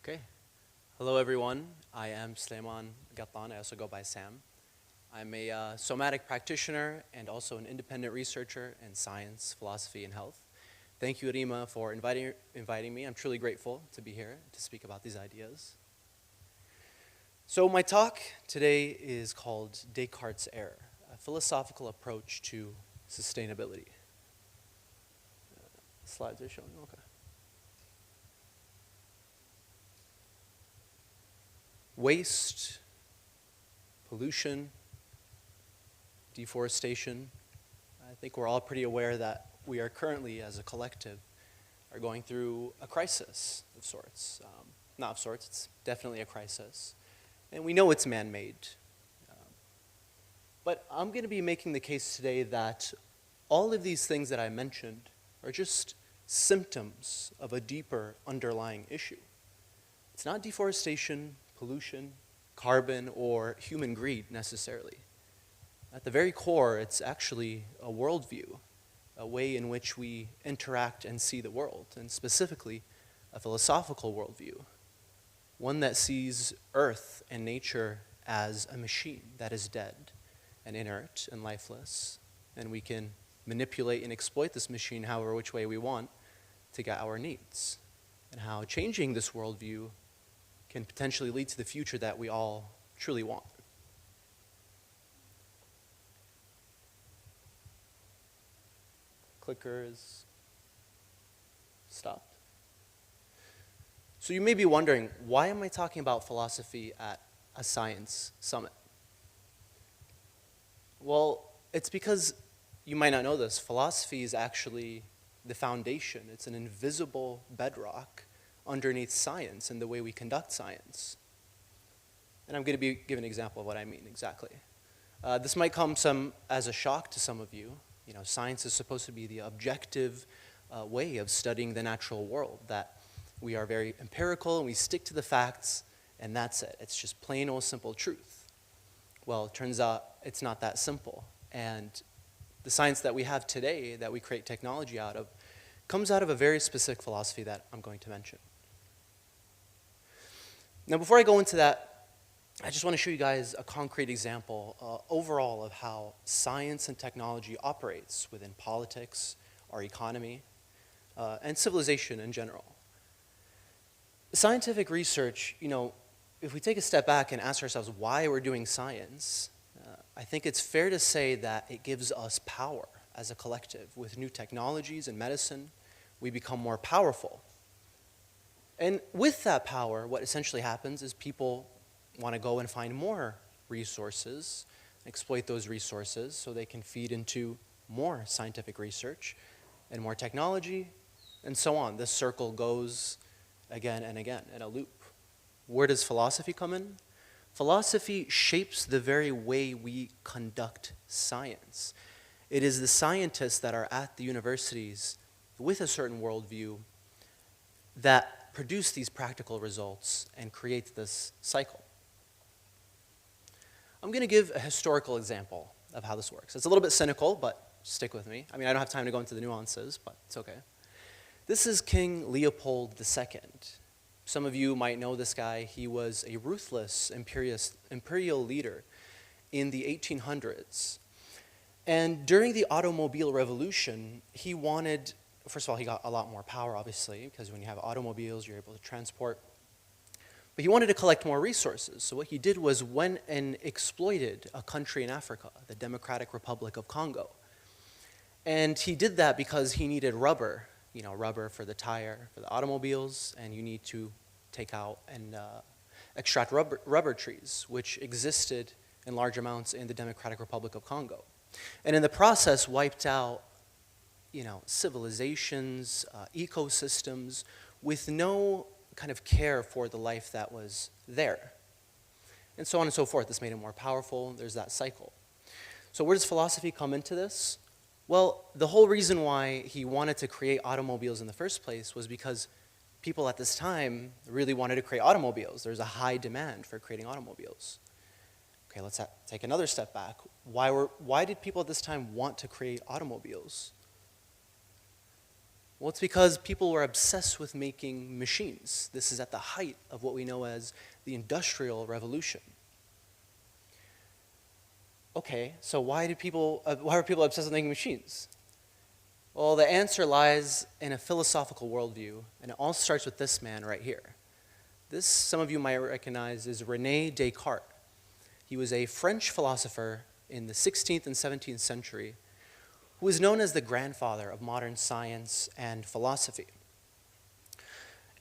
Okay. Hello, everyone. I am Sulaiman. I also go by Sam. I'm a somatic practitioner and also an independent researcher in science, philosophy, and health. Thank you, Rima, for inviting me. I'm truly grateful to be here to speak about these ideas. So my talk today is called Descartes' Error, a philosophical approach to sustainability. Slides are showing, okay. Waste, pollution, deforestation. I think we're all pretty aware that we are currently, as a collective, are going through a crisis of sorts. Not of sorts, it's definitely a crisis. And we know it's man-made. But I'm going to be making the case today that all of these things that I mentioned are just symptoms of a deeper underlying issue. It's not deforestation, pollution, carbon, or human greed necessarily. At the very core, it's actually a worldview, a way in which we interact and see the world, and specifically a philosophical worldview, one that sees Earth and nature as a machine that is dead and inert and lifeless, and we can manipulate and exploit this machine however which way we want to get our needs, and how changing this worldview can potentially lead to the future that we all truly want. Clicker is stopped. So you may be wondering, why am I talking about philosophy at a science summit? Well, it's because you might not know this. Philosophy is actually the foundation. It's an invisible bedrock underneath science and the way we conduct science. And I'm going to give an example of what I mean exactly. This might come as a shock to some of you. You know, science is supposed to be the objective way of studying the natural world, that we are very empirical and we stick to the facts and that's it. It's just plain old simple truth. Well, it turns out it's not that simple. And the science that we have today, that we create technology out of, comes out of a very specific philosophy that I'm going to mention. Now, before I go into that, I just want to show you guys a concrete example overall of how science and technology operates within politics, our economy, and civilization in general. Scientific research, you know, if we take a step back and ask ourselves why we're doing science, I think it's fair to say that it gives us power as a collective. With new technologies and medicine, we become more powerful. And with that power, what essentially happens is people want to go and find more resources, exploit those resources so they can feed into more scientific research and more technology, and so on. This circle goes again and again in a loop. Where does philosophy come in? Philosophy shapes the very way we conduct science. It is the scientists that are at the universities with a certain worldview that produce these practical results and create this cycle. I'm going to give a historical example of how this works. It's a little bit cynical, but stick with me. I mean, I don't have time to go into the nuances, but it's okay. This is King Leopold II. Some of you might know this guy. He was a ruthless imperial leader in the 1800s. And during the automobile revolution, he wanted, first of all, he got a lot more power, obviously, because when you have automobiles, you're able to transport. But he wanted to collect more resources. So what he did was went and exploited a country in Africa, the Democratic Republic of Congo. And he did that because he needed rubber, you know, rubber for the tire, for the automobiles, and you need to take out and extract rubber trees, which existed in large amounts in the Democratic Republic of Congo. And in the process, wiped out, you know, civilizations, ecosystems, with no kind of care for the life that was there. And so on and so forth. This made him more powerful. There's that cycle. So where does philosophy come into this? Well, the whole reason why he wanted to create automobiles in the first place was because people at this time really wanted to create automobiles. There's a high demand for creating automobiles. Okay, let's take another step back. Why did people at this time want to create automobiles? Well, it's because people were obsessed with making machines. This is at the height of what we know as the Industrial Revolution. Okay, so why were people obsessed with making machines? Well, the answer lies in a philosophical worldview, and it all starts with this man right here. This, some of you might recognize, is René Descartes. He was a French philosopher in the 16th and 17th century who is known as the grandfather of modern science and philosophy.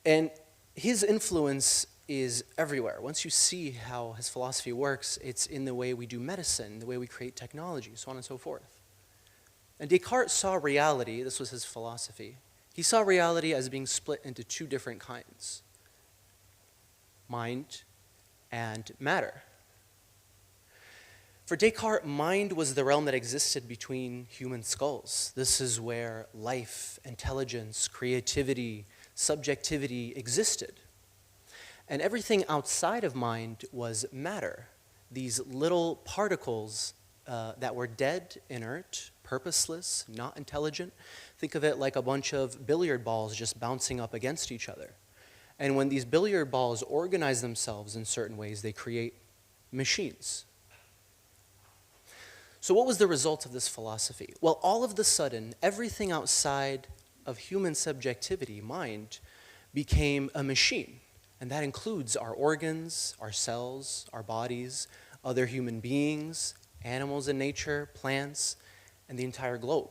And his influence is everywhere. Once you see how his philosophy works, it's in the way we do medicine, the way we create technology, so on and so forth. And Descartes saw reality, this was his philosophy, he saw reality as being split into two different kinds: mind and matter. For Descartes, mind was the realm that existed between human skulls. This is where life, intelligence, creativity, subjectivity existed. And everything outside of mind was matter, these little particles that were dead, inert, purposeless, not intelligent. Think of it like a bunch of billiard balls just bouncing up against each other. And when these billiard balls organize themselves in certain ways, they create machines. So what was the result of this philosophy? Well, all of the sudden, everything outside of human subjectivity, mind, became a machine. And that includes our organs, our cells, our bodies, other human beings, animals in nature, plants, and the entire globe.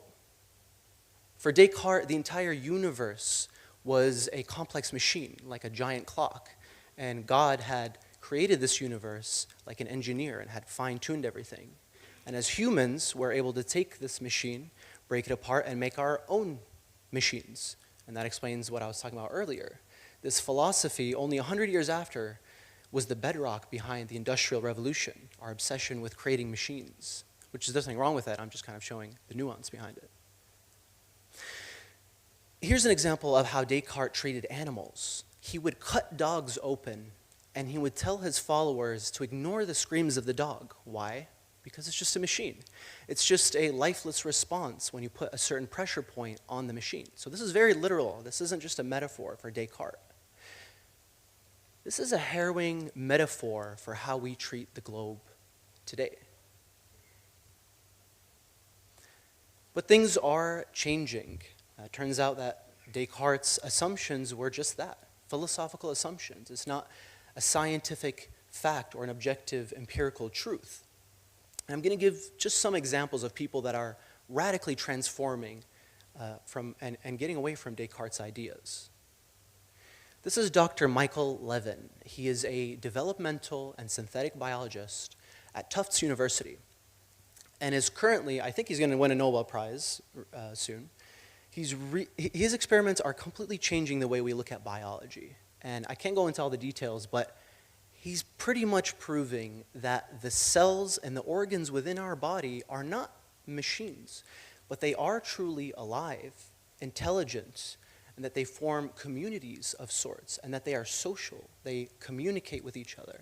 For Descartes, the entire universe was a complex machine, like a giant clock. And God had created this universe like an engineer and had fine-tuned everything. And as humans, we're able to take this machine, break it apart, and make our own machines. And that explains what I was talking about earlier. This philosophy, only 100 years after, was the bedrock behind the Industrial Revolution, our obsession with creating machines, which is nothing wrong with that. I'm just kind of showing the nuance behind it. Here's an example of how Descartes treated animals. He would cut dogs open, and he would tell his followers to ignore the screams of the dog. Why? Because it's just a machine. It's just a lifeless response when you put a certain pressure point on the machine. So this is very literal. This isn't just a metaphor for Descartes. This is a harrowing metaphor for how we treat the globe today. But things are changing. It turns out that Descartes' assumptions were just that, philosophical assumptions. It's not a scientific fact or an objective empirical truth. And I'm going to give just some examples of people that are radically transforming and getting away from Descartes' ideas. This is Dr. Michael Levin. He is a developmental and synthetic biologist at Tufts University and is currently, I think he's going to win a Nobel Prize soon. His experiments are completely changing the way we look at biology. And I can't go into all the details, but he's pretty much proving that the cells and the organs within our body are not machines, but they are truly alive, intelligent, and that they form communities of sorts, and that they are social. They communicate with each other.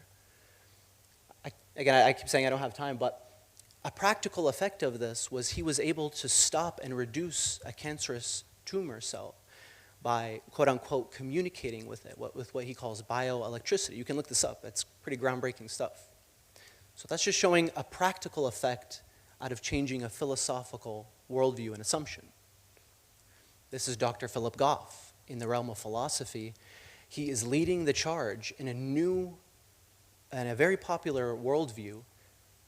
I keep saying I don't have time, but a practical effect of this was he was able to stop and reduce a cancerous tumor cell by, quote unquote, communicating with it, with what he calls bioelectricity. You can look this up. It's pretty groundbreaking stuff. So that's just showing a practical effect out of changing a philosophical worldview and assumption. This is Dr. Philip Goff. In the realm of philosophy, he is leading the charge in a new and a very popular worldview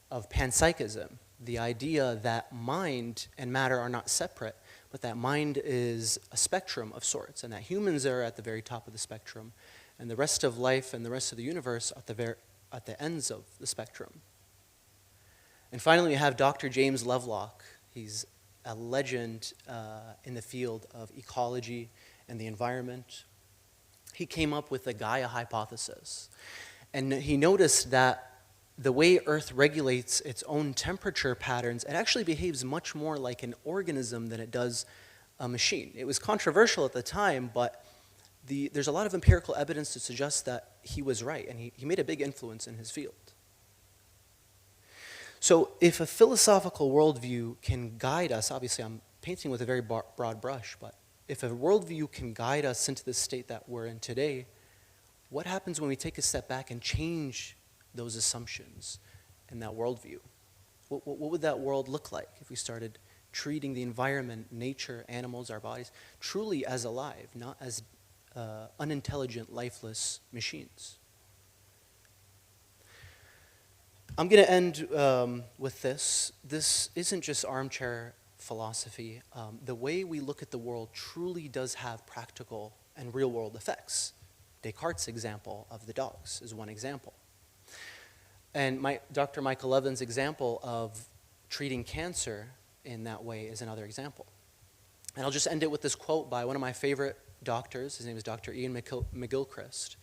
of panpsychism, the idea that mind and matter are not separate, but that mind is a spectrum of sorts, and that humans are at the very top of the spectrum, and the rest of life and the rest of the universe at the ends of the spectrum. And finally, we have Dr. James Lovelock. He's a legend in the field of ecology and the environment. He came up with the Gaia hypothesis, and he noticed that the way Earth regulates its own temperature patterns, it actually behaves much more like an organism than it does a machine. It was controversial at the time, but there's a lot of empirical evidence to suggest that he was right, and he made a big influence in his field. So if a philosophical worldview can guide us, obviously I'm painting with a very broad brush, but if a worldview can guide us into the state that we're in today, what happens when we take a step back and change those assumptions and that worldview? What would that world look like if we started treating the environment, nature, animals, our bodies, truly as alive, not as unintelligent, lifeless machines? I'm going to end with this. This isn't just armchair philosophy. The way we look at the world truly does have practical and real-world effects. Descartes' example of the dogs is one example. And Dr. Michael Levin's example of treating cancer in that way is another example. And I'll just end it with this quote by one of my favorite doctors. His name is Dr. Ian McGilchrist.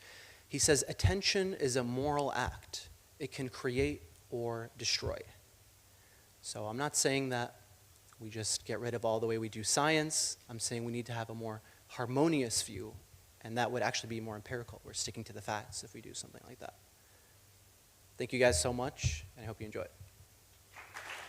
He says, "Attention is a moral act. It can create or destroy." So I'm not saying that we just get rid of all the way we do science. I'm saying we need to have a more harmonious view, and that would actually be more empirical. We're sticking to the facts if we do something like that. Thank you guys so much, and I hope you enjoy it.